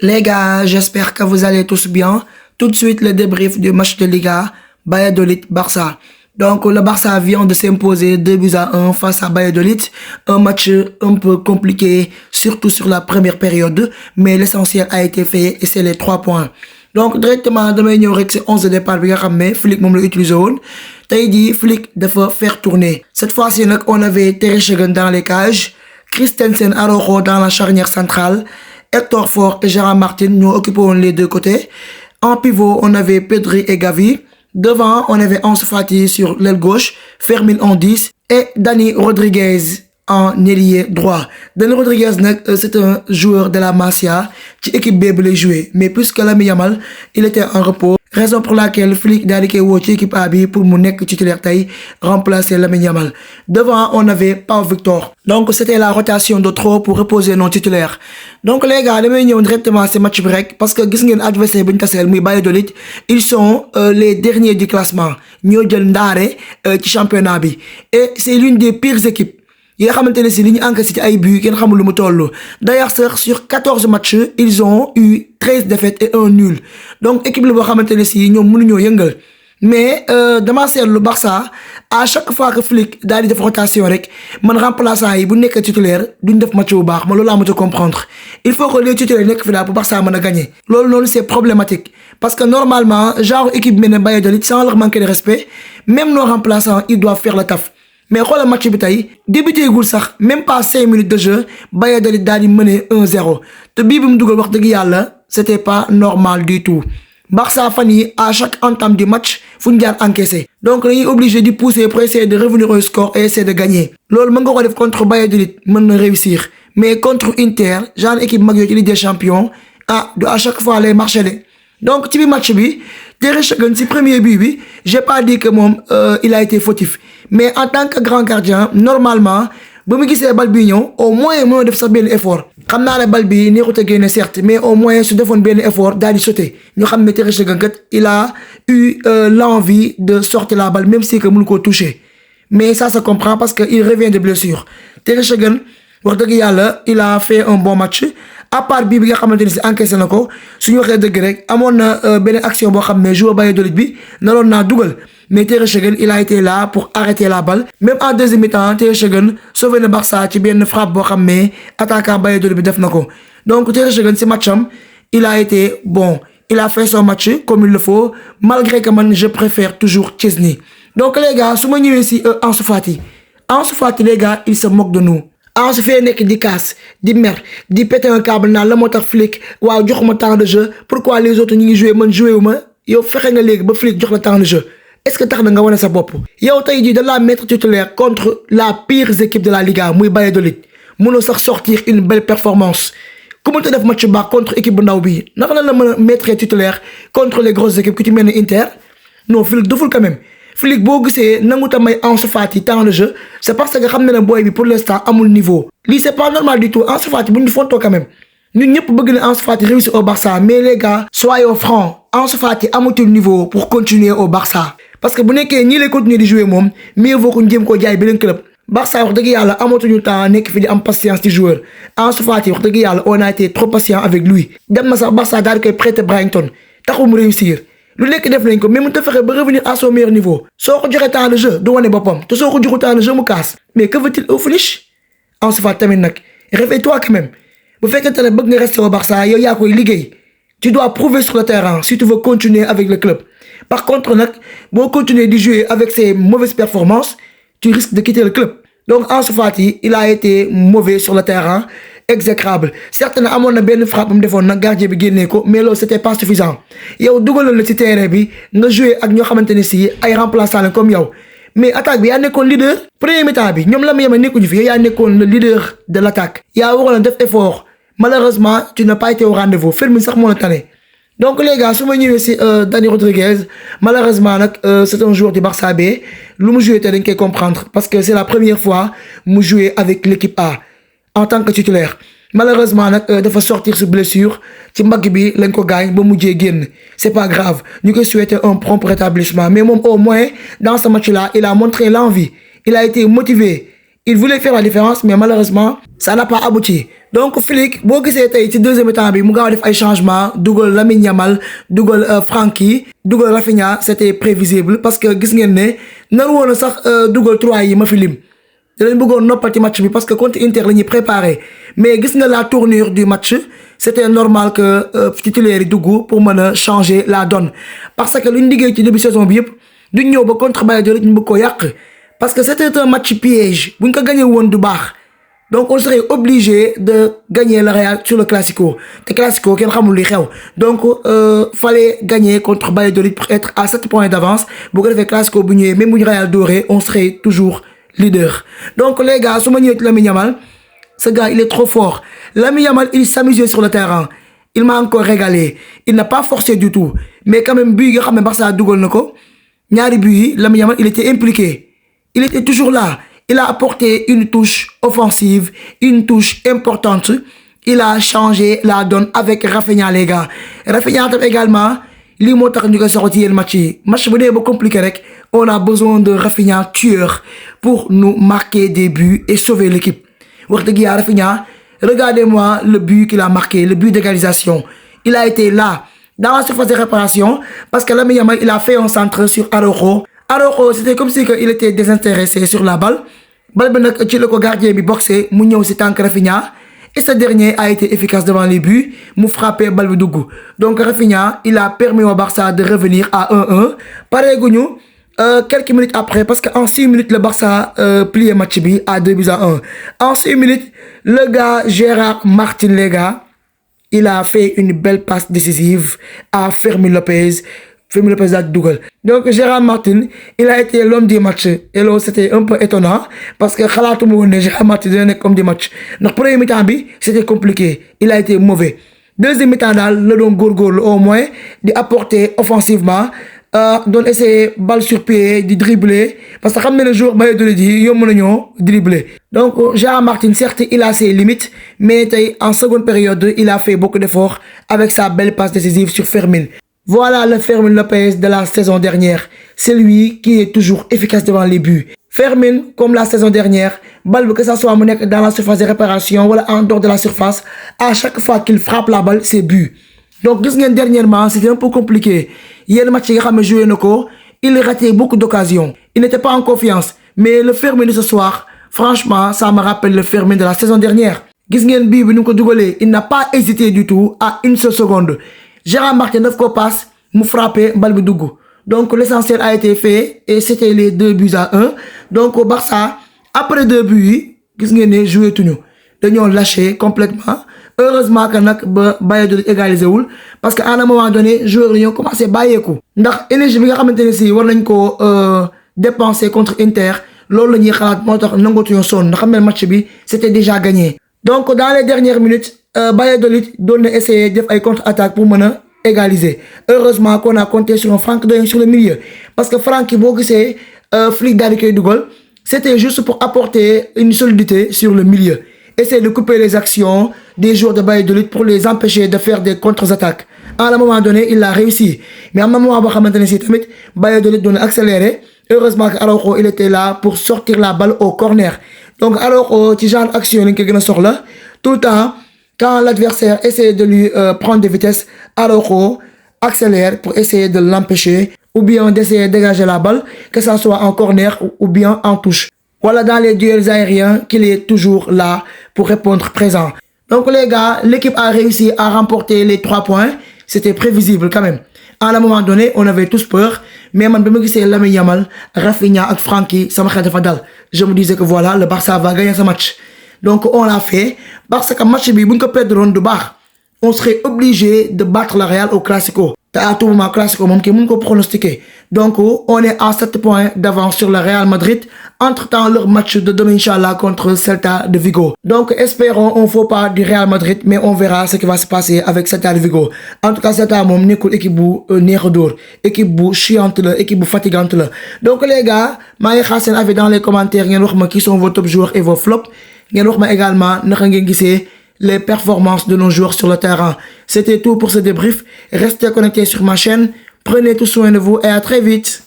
Les gars, j'espère que vous allez tous bien. Tout de suite, le débrief du match de Liga, Valladolid-Barça. Donc, le Barça vient de s'imposer 2-1 face à Valladolid. Un match un peu compliqué, surtout sur la première période, mais l'essentiel a été fait et c'est les 3 points. Donc, directement, damay ñëw rek ci 11 de départ bi nga xam ne Flick moom la utilisé woon. Tey jii Flick dafa faire tourner. Cette fois-ci nag, on avait Ter Stegen dans les cages, Christensen, Araujo dans la charnière centrale, Hector Ford et Gérard Martin nous occupons les deux côtés. En pivot, on avait Pedri et Gavi. Devant, on avait Ansu Fati sur l'aile gauche, Fermin en 10 et Dani Rodriguez en ailier droit. Dani Rodriguez, c'est un joueur de la Masia qui équipe B les jouer. Mais puisque Lamine Yamal, il était en repos, raison pour laquelle Flick daal di koy woo ci équipe A bi pour mu nekk titulaire tey remplacer Lamine Yamal. Devant, on avait Pau Victor. Donc, c'était la rotation de trop pour reposer nos titulaires. Donc, les gars, damay ñëw directement ce match break parce que gis ngeen adversaire bi ñu taseel muy Valladolid, ils sont les derniers du classement. Ñoo jël ndaare ci championnat bi. Et c'est l'une des pires équipes. Yi nga xamante ne si li ñu encaissé ci ay buts kenn xamul lu mu toll. D'ailleurs, sur 14 matchs, ils ont eu 13 défaites et un nul. Donc, équipe la boo xamante ne si ñoom mënuñoo yëngal. Mais dama seetlu Barça à chaque fois que Flick daal di def rotation rek man remplaçant yi bu nekk titulaire duñ def match bu baax ma loolu laa mën a comprendre. Il faut que les titulaires nekk fi daal pour Barça mën a gagner. Loolu noonu c'est problématique parce que normalement genre équipe mel ne Valladolid sans leur manquer de respect même nos remplaçants ils doivent faire le taf. Mais xoolal match bi tey débuté gul sax même pas 5 minutes de jeu Valladolid daal di mener 1-0 te bii bi mu dugal wax dëgg yàlla c'était pas normal du tout. Barça fan yi à chaque entame du match fu ñu jaar encaissé donc dañuy obligé de pousser pour essayer de revenir au score et essayer de gagner loolu mën nga ko def contre Valladolid mën na réussir mais contre Inter genre équipe mag yooyu ci Ligue des Champions du à chaque fois lay marché de donc ci bi match bi Ter Stegen ci premier but bi j'ai pas dit que moom il a été fautif mais en tant que grand gardien normalement ba mu gisee bal bi ñëw au moins mënoo def sax benn effort xam naa ne bal bi neexut a génne certes mais au moins su defoon benn effort daal di sauter ñu xam ne Ter Stegen kat il a eu l'envie de sortir la balle même si que mënu koo toucher mais ça se comprend parce que il revient de blessure. Ter Stegen wax dëgg yàlla il a fait un bon match à part bii bi nga xamante ni si encaissé na ko suñu waxee dëgg rek amoon na beneen action boo xam ne joueur Valladolid bi naroon naa dugal mais Ter Stegen il a été là pour arrêter la balle même en deuxième mi-temps Ter Stegen sauvé na Barça ci benn frappe boo xam ne attaquant Valladolid bi def na ko donc Ter Stegen si matcham il a été bon il a fait son match comme il le faut malgré que man je préfère toujours Chesney. Donc les gars su ma ñëwee si Ansu Fati les gars il se moque de nous. Ansu fee nekk di casse di mer di péter un câble naan la moo tax Flick waaw joxuma temps de jeu pourquoi les autres ñi ngi joué man joué wu ma yow fexe nga léegi ba Flick jox la temps de jeu est-ce que tax na nga wane sa bopp. yow tey jii da la mettre titulaire contre la pire équipe de la Liga muy Valladolid mënoo sax sortir une belle performance ku mënta def match baax contre équipe bu ndaw bii naka la mën a mettre titulaire contre les grosses équipes ku ci mel ni Inter non Flick deful quand même. Flick boo gisee nangu ta may Ansu Fati temps de jeu c'est parce que xam na ne boy bi pour l'instant amul niveau lii c'est pas normal du tout Ansu Fati bu ñu fontoo quand même ñun ñëpp bëgg na Ansu Fati réussir au Barça mais les gars soyons francs Ansu Fati amatul niveau pour continuer au Barça parce que bu nekkee ñii lay continuer di jouer moom mieux vaut ko jéem koo jaay beneen club Barça wax dëgg yàlla amatuñu temps nekk fi di am patience ci joueur Ansu Fati wax dëgg yàlla on a été trop patient avec lui dem na sax Barça daal di koy prêter Brighton taxul mu réussir lu nekk def nañ ko mais mu te fexe ba revenir à son meilleur niveau soo ko joxee temps de jeu du wane boppam te soo ko joxul temps de jeu mu casse mais que veut-il au finish Ansu Fati tamit nag réveille-toi quand même bu fekkente ne bëgg nga rester au Barça yow yaa koy liggéey tu dois prouver sur le terrain si tu veux continuer avec le club par contre nag boo continuer di jouer avec ces mauvaises performances tu risques de quitter le club donc Ansu Fati il a été mauvais sur le terrain exécrable certes na amoon na benn frappe mu defoon nag gardien bi génnee ko mais loolu c'était pas suffisant yow dugalal la ci terrain bi nga jouer ak ñoo xamante ne si ay remplaçants la comme yow mais attaque bi yaa nekkoon leader premier mi-temps bi ñoom la mu yema nekkuñu fi yow yaa nekkoon le leader de l'attaque yaa waroon a def effort malheureusement tu n'as pas été au rendez-vous Fermin sax moo la tane donc les gars su ma ñëwee si Dani Rodriguez malheureusement nag c'est un joueur du Barça B lu mu joué te dañ koy comprendre parce que c'est la première fois mu jouer avec l'équipe A en tant que titulaire malheureusement nag dafa sortir sur blessure ci mbagg bi lañ ko gaañ ba mujjee génn c'est pas grave ñu koy souhaiter un prompt rétablissement mais moom au moins dans ce match-là il a montré l'envie il a été motivé il voulait faire la différence mais malheureusement ça n'a pas abouti. Donc Flick boo gisee tey ci deuxième mi-temps bi mu gaaw def ay changements dugal Lamine Yamal dugal Frenkie dugal Rafinha c'était prévisible parce que gis ngeen ne nar woon na sax dugal 3 yi ma fi lim dañ bëggoon noppal ci match bi parce que contre Inter la ñuy préparé mais gis nga la tournure du match c'était normal que titulaire yi dugg pour mën a changer la donne parce que lu ñu liggéey ci début saison bi yëpp duñ ñëw ba contre Bayern ñu bëgg ko yàq parce que c'était un match piège buñ ko gagné woon du baax. Donc on serait obligé de gagner le Real sur le Classico. Le Classico, kenn xamul li xew. Donc fallait gagner contre Valladolid pour être à 7 points d'avance. Bu ko defee Classico bu ñëwee même bu ñu Real doré, on serait toujours leader. Donc les gars, su ma ñëwee ci Lamine Yamal, ce gars il est trop fort. Lamine Yamal il s'amusait sur le terrain. Il m'a encore régalé. Il n'a pas forcé du tout. Mais quand même but yi nga xam ne Barça dugal na ko ñaari but yi Lamine Yamal il était impliqué. Il était toujours là. Il a apporté une touche offensive, une touche importante. Il a changé la donne avec Rafinha les gars. Rafinha également, li moo tax ñu koy sorti yeen match yi. Match bu dee ba compliqué rek, on a besoin de Rafinha tueur pour nous marquer des buts et sauver l'équipe. Wax dëgg yàlla Rafinha, regardez-moi le but qu'il a marqué, le but d'égalisation. Il a été là dans la surface de réparation parce que Lamine Yamal il a fait un centre sur Araujo. Araujo c'était comme si il était désintéressé sur la balle. Balle bi nag ci la ko gardien bi boxé mu ñëw ci tànk Rafinha et ce dernier a été efficace devant les buts mu frappé balle bi dugg. Donc Rafinha il a permis au Barça de revenir à 1-1. Pareeguñu quelques minutes après parce que en 6 minutes le Barça plié match bi à 2-1. En 6 minutes le gars Gérard Martin les gars il a fait une belle passe décisive à Fermín López. Fermín López a dugal. Donc Gérard Martin il a été l'homme du match et là c'était un peu étonnant parce que xalaatuma woon ne Gérard Martin dina nekk homme du match ndax premier mi-temps bi c'était compliqué il a été mauvais. Deuxième mi-temps daal la doon góorgóorlu au moins di apporter offensivement doon essayer balle sur pied di dribbler parce que xam ne le joueur Valladolid yi yomb nañoo dribbler. Donc Gérard Martin certes il a ses limites mais tey en seconde période il a fait beaucoup d'efforts avec sa belle passe décisive sur Fermín. Voilà le Fermín López de la saison dernière. C'est lui qui est toujours efficace devant les buts. Fermín, comme la saison dernière, balle que ça soit dans la surface de réparation ou en dehors de la surface, à chaque fois qu'il frappe la balle, c'est but. Donc, dernièrement, c'était un peu compliqué. Hier, le match qu'il a joué, il ratait beaucoup d'occasions. Il n'était pas en confiance. Mais le Fermín de ce soir, franchement, ça me rappelle le Fermín de la saison dernière. Il n'a pas hésité du tout à une seule seconde. Gérard Martin 9 ko passe, mu frappé, balle bi dugg. Donc l'essentiel a été fait et c'était les 2-1. Donc au Barça, après 2 buts, gis ngeen ne joué tuñu. Dañoo lâché complètement. Heureusement que nag ba Bayern égalisé wul parce que à un moment donné, joueurs yi ñoo commencé bàyyeeku. Ndax énergie bi nga xamante ne si war nañ ko dépenser contre Inter, loolu la ñuy xalaat moo tax nangootuñoo sonn ndax xam ne match bi c'était déjà gagné. Donc dans les dernières minutes, Valladolid doon na essayer def ay contre-attaque pour mën a égaliser. Heureusement qu'on a compté sur un Frenkie de Jong sur le milieu parce que Frenkie boo gisee Flick daal di koy dugal c'était juste pour apporter une solidité sur le milieu. Essayer de couper les actions des joueurs de Valladolid pour les empêcher de faire des contre-attaques. À un moment donné, il a réussi. Mais à un moment boo xamante ne si tamit Valladolid doon accélérer. Heureusement que Araujo il était là pour sortir la balle au corner. Donc Araujo ci genre action lañ ko gën a soxla tout le temps. Quand l'adversaire essaie de lui prendre des vitesses, Araujo accélère pour essayer de l'empêcher ou bien d'essayer de dégager la balle, que ça soit en corner ou bien en touche. Voilà dans les duels aériens qu'il est toujours là pour répondre présent. Donc les gars, l'équipe a réussi à remporter les 3 points. C'était prévisible quand même. À un moment donné, on avait tous peur. Mais man, bi ma gisee Lamine Yamal, Rafinha ak Frenkie, sama xel dafa dal. Je me disais que voilà, le Barça va gagner ce match. Donc on l'a fait parce que match bi buñ ko perdre du baax on serait obligé de battre le Real au Classico te à tout moment Classico moom kii mën ko pronostiquer donc on est à 7 points d'avance sur le Real Madrid entre-temps leur match de demain inchallah contre Celta de Vigo. Donc espérons on faut pas du Real Madrid mais on verra ce qui va se passer avec Celta de Vigo. En tout cas Celta moom nekkul équipe bu neex a dóor équipe bu chiante la équipe bu fatigante la. Donc les gars maa ngi xaar seen avis dans les commentaires ngeen wax ma qui sont vos top joueurs et vos flops. ngeen wax ma également naka ngeen gisee les performances de nos joueurs sur le terrain. C'était tout pour ce débrief. Restez connectés sur ma chaîne. Prenez tout soin de vous et à très vite.